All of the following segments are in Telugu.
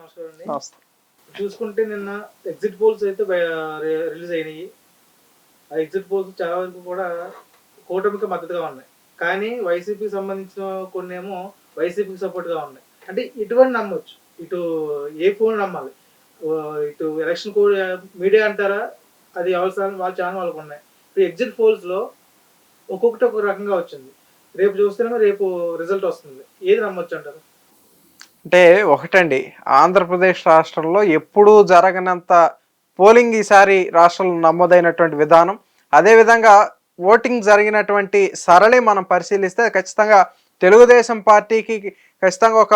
నమస్కారం అండి. నమస్తే. చూసుకుంటే నిన్న ఎగ్జిట్ పోల్స్ అయితే రిలీజ్ అయినాయి. ఆ ఎగ్జిట్ పోల్స్ చాలా వరకు కూడా కూటమికి మద్దతుగా ఉన్నాయి. కానీ వైసీపీకి సంబంధించిన కొన్నేమో వైసీపీకి సపోర్ట్‌గా ఉన్నాయి. అంటే ఎటువంటి నమ్మొచ్చు? ఇటు ఏ ఫోన్ నమ్మాలి? ఇటు ఎలక్షన్ మీడియా అంటారా? అది ఎవరి వాళ్ళ ఛానల్ వాళ్ళకున్నాయి. ఇప్పుడు ఎగ్జిట్ పోల్స్‌లో ఒక్కొక్కటి ఒక్కొక్క రకంగా వచ్చింది. రేపు చూస్తేనేమో రేపు రిజల్ట్ వస్తుంది. ఏది నమ్మొచ్చంటారు? అంటే ఒకటండి, ఆంధ్రప్రదేశ్ రాష్ట్రంలో ఎప్పుడూ జరగనంత పోలింగ్ ఈసారి రాష్ట్రంలో నమోదైనటువంటి విధానం, అదేవిధంగా ఓటింగ్ జరిగినటువంటి సరళి మనం పరిశీలిస్తే ఖచ్చితంగా తెలుగుదేశం పార్టీకి ఖచ్చితంగా ఒక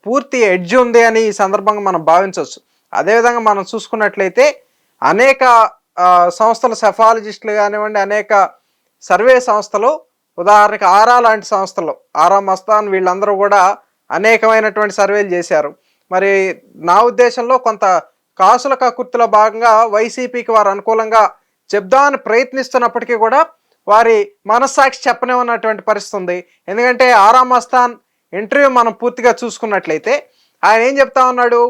పూర్తి ఎడ్జ్ ఉంది అని ఈ సందర్భంగా మనం భావించవచ్చు. అదేవిధంగా మనం చూసుకున్నట్లయితే అనేక సంస్థల సెఫాలజిస్టులు కానివ్వండి, అనేక సర్వే సంస్థలు, ఉదాహరణకి ఆరా లాంటి సంస్థలు, ఆరా మస్తాన్, వీళ్ళందరూ కూడా అనేకమైనటువంటి సర్వేలు చేశారు. మరి నా ఉద్దేశంలో కొంత కాసుల కకుర్తిలో భాగంగా వైసీపీకి వారు అనుకూలంగా చెప్దామని ప్రయత్నిస్తున్నప్పటికీ కూడా వారి మనస్సాక్షి చెప్పనివ్వనటువంటి పరిస్థితి ఉంది. ఎందుకంటే ఆరా మస్తాన్ ఇంటర్వ్యూ మనం పూర్తిగా చూసుకున్నట్లయితే ఆయన ఏం చెప్తా ఉన్నాడు,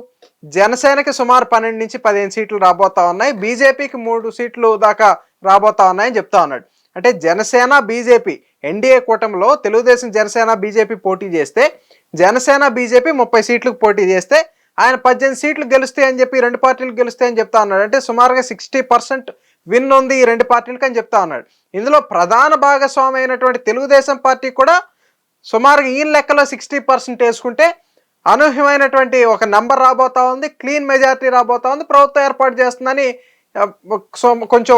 జనసేనకి సుమారు 12 నుంచి 15 సీట్లు రాబోతా ఉన్నాయి, బీజేపీకి 3 సీట్లు దాకా రాబోతా ఉన్నాయని చెప్తా ఉన్నాడు. అంటే జనసేన బీజేపీ ఎన్డీఏ కూటమిలో తెలుగుదేశం జనసేన బీజేపీ పోటీ చేస్తే, జనసేన బీజేపీ 30 సీట్లకు పోటీ చేస్తే ఆయన 18 సీట్లు గెలుస్తాయని చెప్పి, 2 పార్టీలు గెలుస్తాయని చెప్తా ఉన్నాడు. అంటే సుమారుగా 60% విన్ ఉంది ఈ 2 పార్టీలకు అని చెప్తా ఉన్నాడు. ఇందులో ప్రధాన భాగస్వామి అయినటువంటి తెలుగుదేశం పార్టీ కూడా సుమారుగా ఈ లెక్కలో 60% వేసుకుంటే అనూహ్యమైనటువంటి ఒక నంబర్ రాబోతా ఉంది, క్లీన్ మెజారిటీ రాబోతా ఉంది, ప్రభుత్వం ఏర్పాటు చేస్తుందని కొంచెం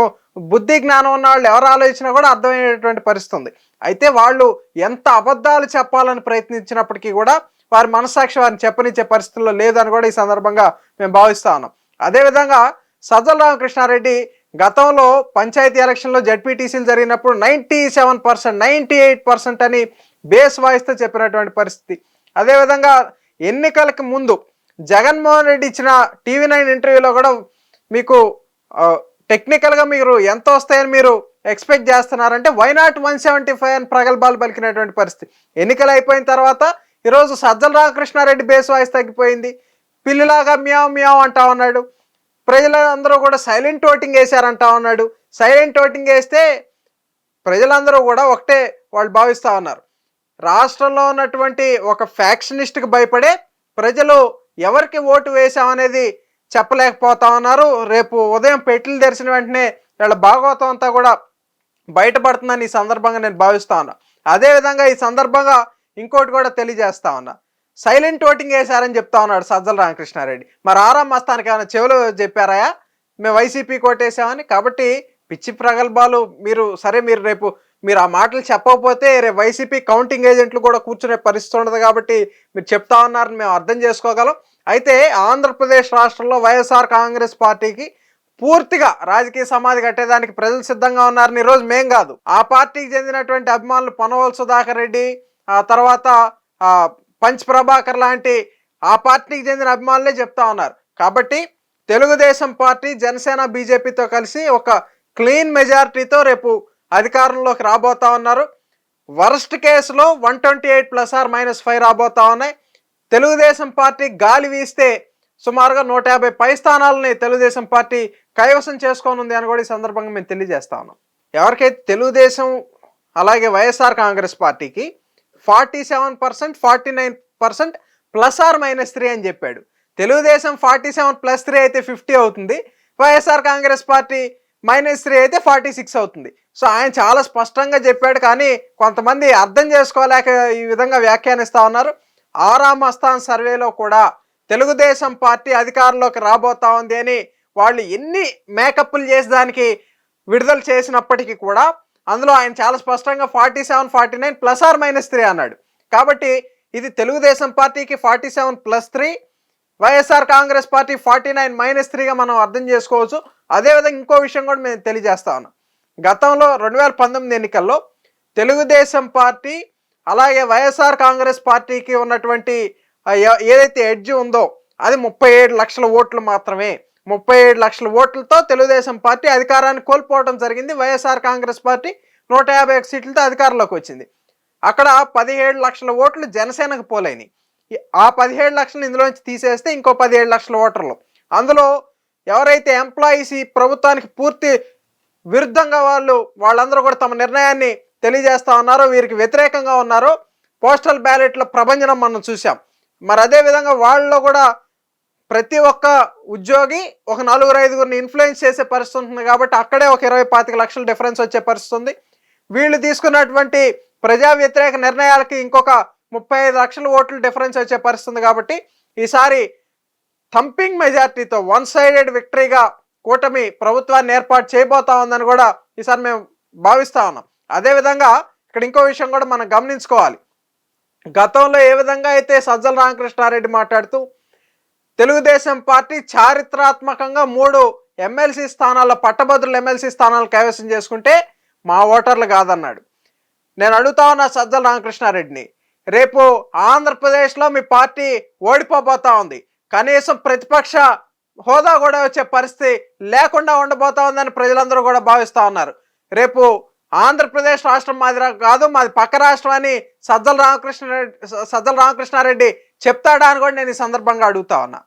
బుద్ధి జ్ఞానం ఉన్న వాళ్ళు ఎవరు ఆలోచించినా కూడా అర్థమయ్యేటువంటి పరిస్థితి ఉంది. అయితే వాళ్ళు ఎంత అబద్ధాలు చెప్పాలని ప్రయత్నించినప్పటికీ కూడా వారి మనస్సాక్షి వారిని చెప్పనిచ్చే పరిస్థితుల్లో లేదని కూడా ఈ సందర్భంగా మేము భావిస్తా ఉన్నాం. అదేవిధంగా సజ్జల రామకృష్ణారెడ్డి గతంలో పంచాయతీ ఎలక్షన్లో జడ్పీటీసీలు జరిగినప్పుడు 97%, 98% అని బేస్ వాయిస్తో చెప్పినటువంటి పరిస్థితి. అదేవిధంగా ఎన్నికలకు ముందు జగన్మోహన్ రెడ్డి ఇచ్చిన TV9 ఇంటర్వ్యూలో కూడా మీకు టెక్నికల్గా మీరు ఎంత వస్తాయని మీరు ఎక్స్పెక్ట్ చేస్తున్నారంటే వైనాట్ 175 అని ప్రగల్భాలు పలికినటువంటి పరిస్థితి. ఎన్నికలు అయిపోయిన తర్వాత ఈరోజు సజ్జల రామకృష్ణారెడ్డి బేస్ వాయిస్ తగ్గిపోయింది, పిల్లిలాగా మ్యావ్ మ్యావ్ అంటా ఉన్నాడు, ప్రజలందరూ కూడా సైలెంట్ ఓటింగ్ వేశారంటా ఉన్నాడు. సైలెంట్ ఓటింగ్ వేస్తే ప్రజలందరూ కూడా ఒకటే వాళ్ళు భావిస్తూ ఉన్నారు, రాష్ట్రంలో ఉన్నటువంటి ఒక ఫ్యాక్షనిస్ట్కి భయపడే ప్రజలు ఎవరికి ఓటు వేసామనేది చెప్పలేకపోతా ఉన్నారు. రేపు ఉదయం పెట్టెలు తెరిచిన వెంటనే వీళ్ళ భాగవతం అంతా కూడా బయటపడుతుందని ఈ సందర్భంగా నేను భావిస్తా ఉన్నా. అదేవిధంగా ఈ సందర్భంగా ఇంకోటి కూడా తెలియజేస్తా ఉన్నా, సైలెంట్ ఓటింగ్ వేశారని చెప్తా ఉన్నాడు సజ్జల రామకృష్ణారెడ్డి. మరి ఆరా మస్తానికి ఏమైనా చెవులు చెప్పారా మేము వైసీపీ కోటేసామని? కాబట్టి పిచ్చి ప్రగల్భాలు మీరు రేపు మీరు ఆ మాటలు చెప్పకపోతే రేపు వైసీపీ కౌంటింగ్ ఏజెంట్లు కూడా కూర్చునే పరిస్థితి ఉండదు. కాబట్టి మీరు చెప్తా ఉన్నారని మేము అర్థం చేసుకోగలం. అయితే ఆంధ్రప్రదేశ్ రాష్ట్రంలో వైఎస్ఆర్ కాంగ్రెస్ పార్టీకి పూర్తిగా రాజకీయ సమాధి కట్టేదానికి ప్రజలు సిద్ధంగా ఉన్నారని ఈరోజు మేం కాదు, ఆ పార్టీకి చెందినటువంటి అభిమానులు పొన్నవోలు సుధాకర్ రెడ్డి, ఆ తర్వాత పంచ్ ప్రభాకర్ లాంటి ఆ పార్టీకి చెందిన అభిమానులే చెప్తా ఉన్నారు. కాబట్టి తెలుగుదేశం పార్టీ జనసేన బీజేపీతో కలిసి ఒక క్లీన్ మెజారిటీతో రేపు అధికారంలోకి రాబోతా ఉన్నారు. వర్స్ట్ కేసులో 128 +or-5 రాబోతా ఉన్నాయి. తెలుగుదేశం పార్టీ గాలి వీస్తే సుమారుగా 150 పై స్థానాలని తెలుగుదేశం పార్టీ కైవసం చేసుకోనుంది అని కూడా ఈ సందర్భంగా మేము తెలియజేస్తా ఉన్నాం. ఎవరికైతే తెలుగుదేశం అలాగే వైఎస్ఆర్ కాంగ్రెస్ పార్టీకి 47%, 49% +or-3 అని చెప్పాడు. తెలుగుదేశం 47 + 3 అయితే 50 అవుతుంది, వైఎస్ఆర్ కాంగ్రెస్ పార్టీ -3 అయితే 46 అవుతుంది. సో ఆయన చాలా స్పష్టంగా చెప్పాడు, కానీ కొంతమంది అర్థం చేసుకోలేక ఈ విధంగా వ్యాఖ్యానిస్తూ ఉన్నారు. ఆరా మస్తాన్ సర్వేలో కూడా తెలుగుదేశం పార్టీ అధికారంలోకి రాబోతా ఉంది అని వాళ్ళు ఎన్ని మేకప్లు చేసి దానికి విడుదల చేసినప్పటికీ కూడా అందులో ఆయన చాలా స్పష్టంగా 47, 49 +or-3 అన్నాడు. కాబట్టి ఇది తెలుగుదేశం పార్టీకి 47 + 3, వైఎస్ఆర్ కాంగ్రెస్ పార్టీ 49 - 3గా మనం అర్థం చేసుకోవచ్చు. అదేవిధంగా ఇంకో విషయం కూడా మేము తెలియజేస్తా ఉన్నాం, గతంలో 2019 ఎన్నికల్లో తెలుగుదేశం పార్టీ అలాగే వైఎస్ఆర్ కాంగ్రెస్ పార్టీకి ఉన్నటువంటి ఏదైతే ఎడ్జ్ ఉందో అది 37 లక్షల ఓట్లు మాత్రమే. 37 లక్షల ఓట్లతో తెలుగుదేశం పార్టీ అధికారాన్ని కోల్పోవడం జరిగింది. వైఎస్ఆర్ కాంగ్రెస్ పార్టీ 151 సీట్లతో అధికారంలోకి వచ్చింది. అక్కడ 17 లక్షల ఓట్లు జనసేనకు పోలైనవి. ఆ 17 లక్షలు ఇందులోంచి తీసేస్తే ఇంకో 17 లక్షల ఓటర్లు. అందులో ఎవరైతే ఎంప్లాయీస్ ఈ ప్రభుత్వానికి పూర్తి విరుద్ధంగా వాళ్ళందరూ కూడా తమ నిర్ణయాన్ని తెలియజేస్తా ఉన్నారో, వీరికి వ్యతిరేకంగా ఉన్నారో, పోస్టల్ బ్యాలెట్ల ప్రభంజనం మనం చూసాం. మరి అదేవిధంగా వాళ్ళలో కూడా ప్రతి ఒక్క ఉద్యోగి ఒక 4-5గురిని ఇన్ఫ్లుయెన్స్ చేసే పరిస్థితి ఉంటుంది కాబట్టి అక్కడే ఒక 20-25 లక్షల డిఫరెన్స్ వచ్చే పరిస్థితి ఉంది. వీళ్ళు తీసుకున్నటువంటి ప్రజా వ్యతిరేక నిర్ణయాలకి ఇంకొక 35 లక్షల ఓట్లు డిఫరెన్స్ వచ్చే పరిస్థితి కాబట్టి ఈసారి థంపింగ్ మెజార్టీతో 1-సైడెడ్ విక్టరీగా కూటమి ప్రభుత్వాన్ని ఏర్పాటు చేయబోతా ఉందని కూడా ఈసారి మేము భావిస్తా ఉన్నాం. అదేవిధంగా ఇక్కడ ఇంకో విషయం కూడా మనం గమనించుకోవాలి. గతంలో ఏ విధంగా అయితే సజ్జల రామకృష్ణారెడ్డి మాట్లాడుతూ తెలుగుదేశం పార్టీ చారిత్రాత్మకంగా 3 ఎమ్మెల్సీ స్థానాల్లో పట్టభద్రుల ఎమ్మెల్సీ స్థానాలు కైవసం చేసుకుంటే మా ఓటర్లు కాదన్నాడు. నేను అడుగుతా ఉన్నా సజ్జల రామకృష్ణారెడ్డిని, రేపు ఆంధ్రప్రదేశ్లో మీ పార్టీ ఓడిపోబోతా ఉంది, కనీసం ప్రతిపక్ష హోదా కూడా వచ్చే పరిస్థితి లేకుండా ఉండబోతా ఉందని ప్రజలందరూ కూడా భావిస్తూ ఉన్నారు. రేపు ఆంధ్రప్రదేశ్ రాష్ట్రం మాది కాదు, మాది పక్క రాష్ట్రం అని సజ్జల రామకృష్ణారెడ్డి చెప్తాడా అని కూడా నేను ఈ సందర్భంగా అడుగుతా ఉన్నా.